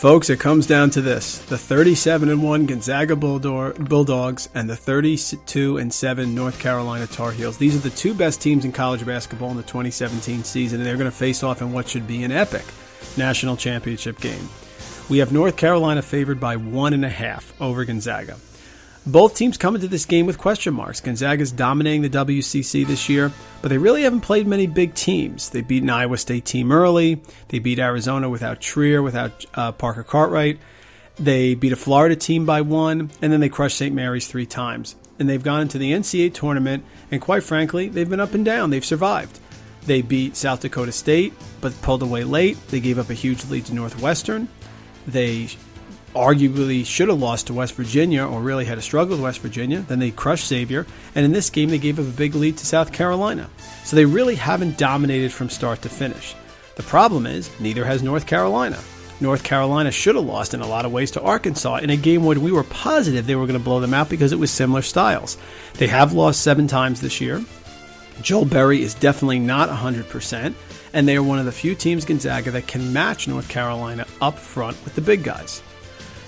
Folks, it comes down to this. The 37-1 Gonzaga Bulldogs and the 32-7 North Carolina Tar Heels. These are the two best teams in college basketball in the 2017 season, and they're going to face off in what should be an epic national championship game. We have North Carolina favored by 1.5 over Gonzaga. Both teams come into this game with question marks. Gonzaga's dominating the WCC this year, but they really haven't played many big teams. They beat an Iowa State team early. They beat Arizona without Trier, without Parker Cartwright. They beat a Florida team by 1, and then they crushed St. Mary's 3 times. And they've gone into the NCAA tournament, and quite frankly, they've been up and down. They've survived. They beat South Dakota State, but pulled away late. They gave up a huge lead to Northwestern. They arguably should have lost to West Virginia, or really had a struggle with West Virginia. Then they crushed Xavier, and in this game they gave up a big lead to South Carolina. So they really haven't dominated from start to finish. The problem is, neither has North Carolina. North Carolina should have lost in a lot of ways to Arkansas in a game where we were positive they were going to blow them out because it was similar styles. They have lost 7 times this year. Joel Berry is definitely not 100%, and they are one of the few teams, Gonzaga, that can match North Carolina up front with the big guys.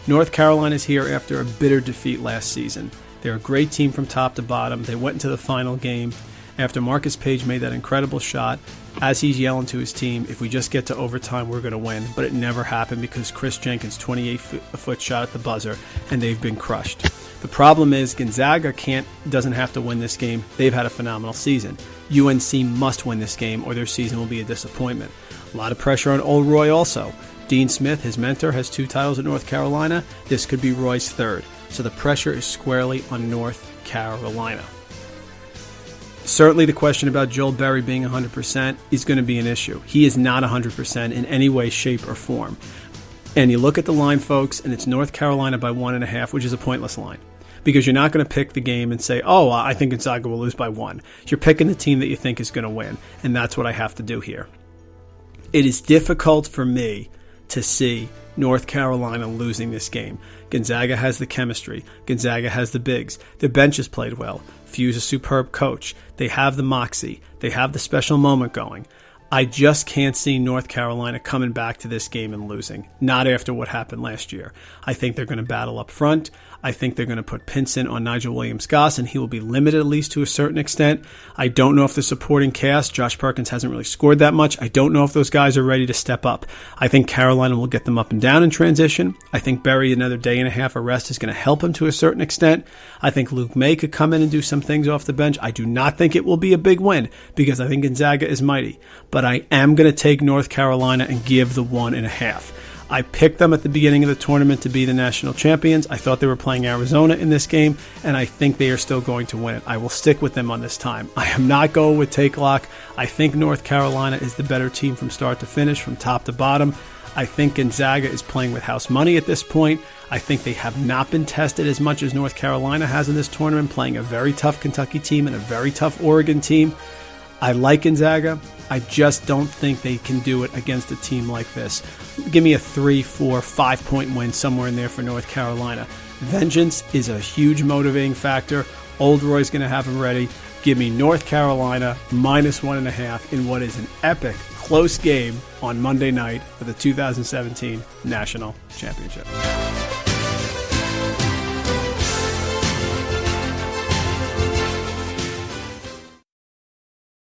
North Carolina is here after a bitter defeat last season. They're a great team from top to bottom. They went into the final game after Marcus Page made that incredible shot. As he's yelling to his team, if we just get to overtime, we're going to win. But it never happened because Chris Jenkins' 28-foot shot at the buzzer, and they've been crushed. The problem is Gonzaga doesn't have to win this game. They've had a phenomenal season. UNC must win this game or their season will be a disappointment. A lot of pressure on Old Roy also. Dean Smith, his mentor, has 2 titles at North Carolina. This could be Roy's 3rd. So the pressure is squarely on North Carolina. Certainly the question about Joel Berry being 100% is going to be an issue. He is not 100% in any way, shape, or form. And you look at the line, folks, and it's North Carolina by 1.5, which is a pointless line. Because you're not going to pick the game and say, oh, I think Gonzaga will lose by 1. You're picking the team that you think is going to win. And that's what I have to do here. It is difficult for me to see North Carolina losing this game. Gonzaga has the chemistry. Gonzaga has the bigs. Their bench has played well. Few's a superb coach. They have the moxie. They have the special moment going. I just can't see North Carolina coming back to this game and losing. Not after what happened last year. I think they're going to battle up front. I think they're going to put Pinson on Nigel Williams-Goss, and he will be limited at least to a certain extent. I don't know if the supporting cast, Josh Perkins hasn't really scored that much. I don't know if those guys are ready to step up. I think Carolina will get them up and down in transition. I think Berry, another day and a half of rest is going to help him to a certain extent. I think Luke May could come in and do some things off the bench. I do not think it will be a big win because I think Gonzaga is mighty. But I am going to take North Carolina and give the 1.5. I picked them at the beginning of the tournament to be the national champions. I thought they were playing Arizona in this game, and I think they are still going to win it. I will stick with them on this time. I am not going with take lock. I think North Carolina is the better team from start to finish, from top to bottom. I think Gonzaga is playing with house money at this point. I think they have not been tested as much as North Carolina has in this tournament, playing a very tough Kentucky team and a very tough Oregon team. I like Gonzaga. I just don't think they can do it against a team like this. Give me a 3, 4, 5-point win somewhere in there for North Carolina. Vengeance is a huge motivating factor. Old Roy's going to have him ready. Give me North Carolina minus 1.5 in what is an epic, close game on Monday night for the 2017 National Championship.